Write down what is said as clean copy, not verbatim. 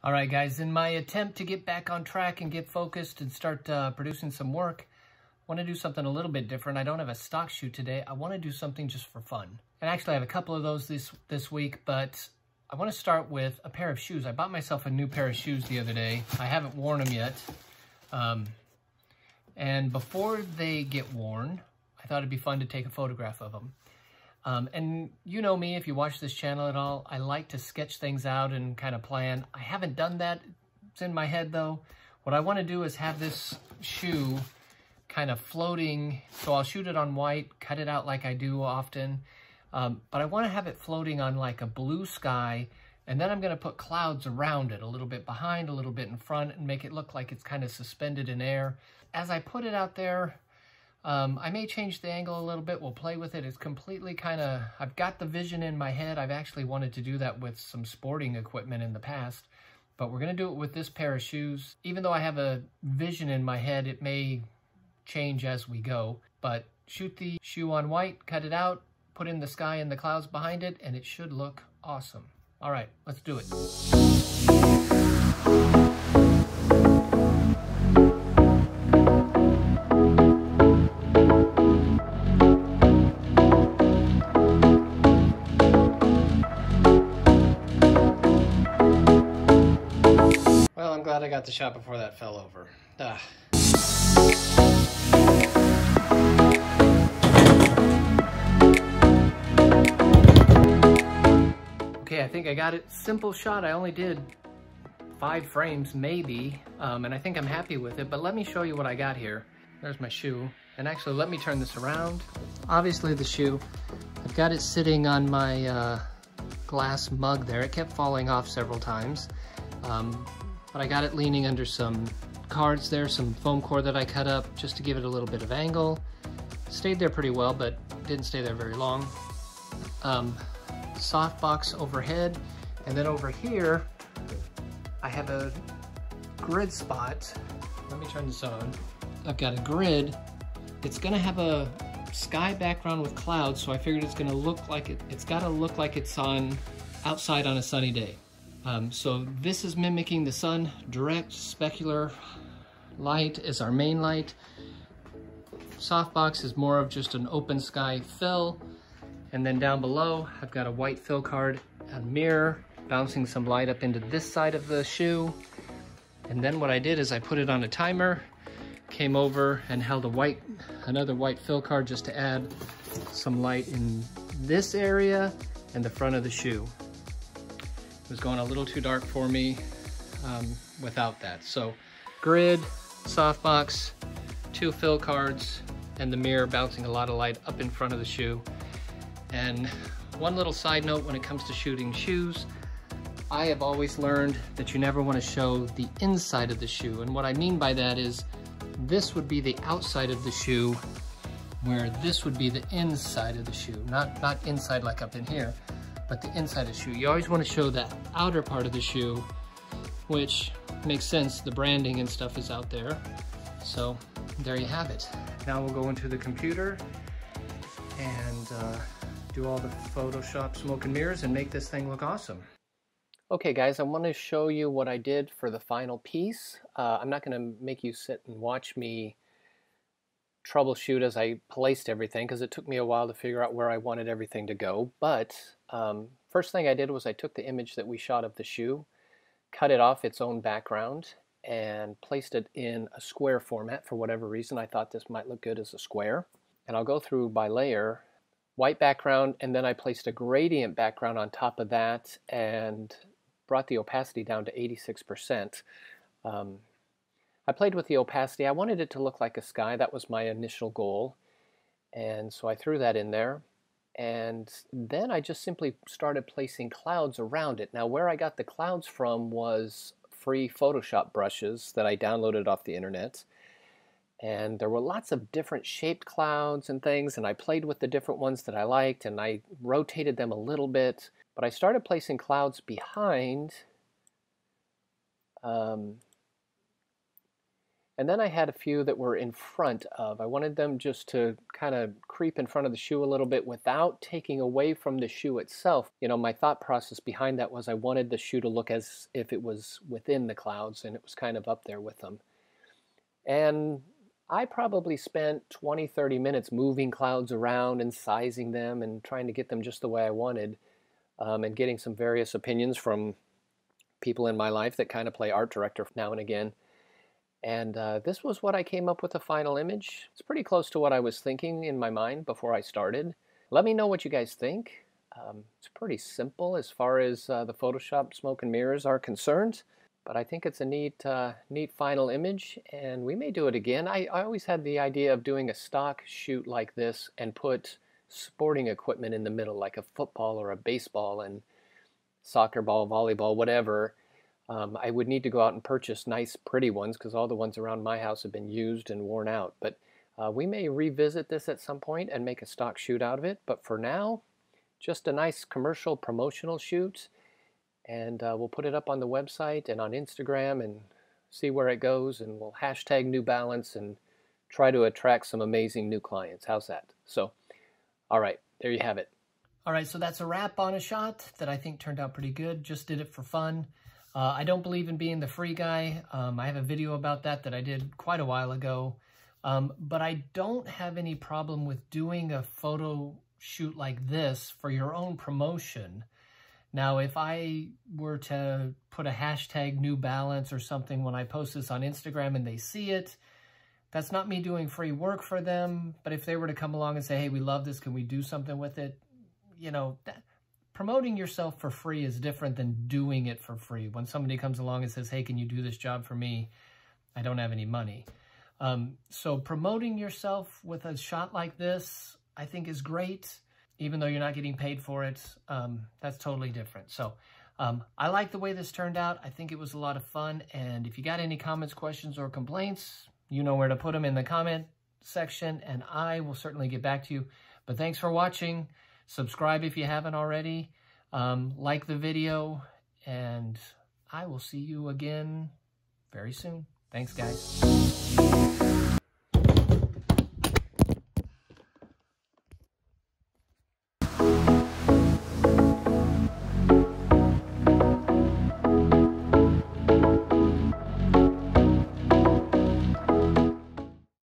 All right, guys, in my attempt to get back on track and get focused and start producing some work, I want to do something a little bit different. I don't have a stock shoot today. I want to do something just for fun. And actually, I have a couple of those this week, but I want to start with a pair of shoes. I bought myself a new pair of shoes the other day. I haven't worn them yet. And before they get worn, I thought it'd be fun to take a photograph of them. And you know me, if you watch this channel at all, I like to sketch things out and kind of plan. I haven't done that. It's in my head though. What I want to do is have this shoe kind of floating. So I'll shoot it on white, cut it out like I do often. But I want to have it floating on like a blue sky. And then I'm going to put clouds around it, a little bit behind, a little bit in front, and make it look like it's kind of suspended in air. As I put it out there, I may change the angle a little bit. We'll play with it. It's completely kind of, I've got the vision in my head. I've actually wanted to do that with some sporting equipment in the past, but we're going to do it with this pair of shoes. Even though I have a vision in my head, it may change as we go, but shoot the shoe on white, cut it out, put in the sky and the clouds behind it, and it should look awesome. All right, let's do it. Well, I'm glad I got the shot before that fell over. Okay, I think I got it. Simple shot. I only did 5 frames, maybe, and I think I'm happy with it, but let me show you what I got here. There's my shoe, and actually let me turn this around. Obviously the shoe, I've got it sitting on my glass mug there. It kept falling off several times. But I got it leaning under some cards there, some foam core that I cut up just to give it a little bit of angle. Stayed there pretty well, but didn't stay there very long. Softbox overhead, and then over here, I have a grid spot. Let me turn this on. I've got a grid. It's gonna have a sky background with clouds, so I figured it's gonna look like it's gotta look like it's outside on a sunny day. So this is mimicking the sun. Direct specular light is our main light. Softbox is more of just an open sky fill. And then down below, I've got a white fill card, a mirror, bouncing some light up into this side of the shoe. And then what I did is I put it on a timer, came over and held another white fill card just to add some light in this area and the front of the shoe. It was going a little too dark for me without that. So grid, softbox, 2 fill cards, and the mirror bouncing a lot of light up in front of the shoe. And one little side note when it comes to shooting shoes, I have always learned that you never want to show the inside of the shoe. And what I mean by that is this would be the outside of the shoe, where this would be the inside of the shoe. Not inside like up in here, but the inside of the shoe. You always want to show that outer part of the shoe, which makes sense. The branding and stuff is out there. So there you have it. Now we'll go into the computer and do all the Photoshop smoke and mirrors and make this thing look awesome. Okay guys, I want to show you what I did for the final piece. I'm not going to make you sit and watch me troubleshoot as I placed everything, because it took me a while to figure out where I wanted everything to go. But first thing I did was I took the image that we shot of the shoe, cut it off its own background, and placed it in a square format. For whatever reason, I thought this might look good as a square. And I'll go through by layer, white background, and then I placed a gradient background on top of that and brought the opacity down to 86%. I played with the opacity. I wanted it to look like a sky. That was my initial goal. And so I threw that in there. And then I just simply started placing clouds around it. Now where I got the clouds from was free Photoshop brushes that I downloaded off the internet. And there were lots of different shaped clouds and things, and I played with the different ones that I liked, and I rotated them a little bit. But I started placing clouds behind, and And then I had a few that were in front of. I wanted them just to kind of creep in front of the shoe a little bit without taking away from the shoe itself. You know, my thought process behind that was I wanted the shoe to look as if it was within the clouds and it was kind of up there with them. And I probably spent 20-30 minutes moving clouds around and sizing them and trying to get them just the way I wanted, and getting some various opinions from people in my life that kind of play art director now and again. And this was what I came up with, the final image. It's pretty close to what I was thinking in my mind before I started. Let me know what you guys think. It's pretty simple as far as the Photoshop smoke and mirrors are concerned, but I think it's a neat final image, and we may do it again. I always had the idea of doing a stock shoot like this and put sporting equipment in the middle, like a football or a baseball and soccer ball, volleyball, whatever. I would need to go out and purchase nice, pretty ones because all the ones around my house have been used and worn out. But we may revisit this at some point and make a stock shoot out of it. But for now, just a nice commercial promotional shoot. And we'll put it up on the website and on Instagram and see where it goes. And we'll hashtag New Balance and try to attract some amazing new clients. How's that? So, all right, there you have it. All right, so that's a wrap on a shot that I think turned out pretty good. Just did it for fun. I don't believe in being the free guy. I have a video about that I did quite a while ago. But I don't have any problem with doing a photo shoot like this for your own promotion. Now, if I were to put a hashtag New Balance or something when I post this on Instagram and they see it, that's not me doing free work for them. But if they were to come along and say, hey, we love this, can we do something with it? You know, promoting yourself for free is different than doing it for free. When somebody comes along and says, hey, can you do this job for me? I don't have any money. So promoting yourself with a shot like this, I think is great. Even though you're not getting paid for it, that's totally different. So I like the way this turned out. I think it was a lot of fun. And if you got any comments, questions, or complaints, you know where to put them in the comment section, and I will certainly get back to you. But thanks for watching. Subscribe if you haven't already. Like the video, and I will see you again very soon. Thanks, guys.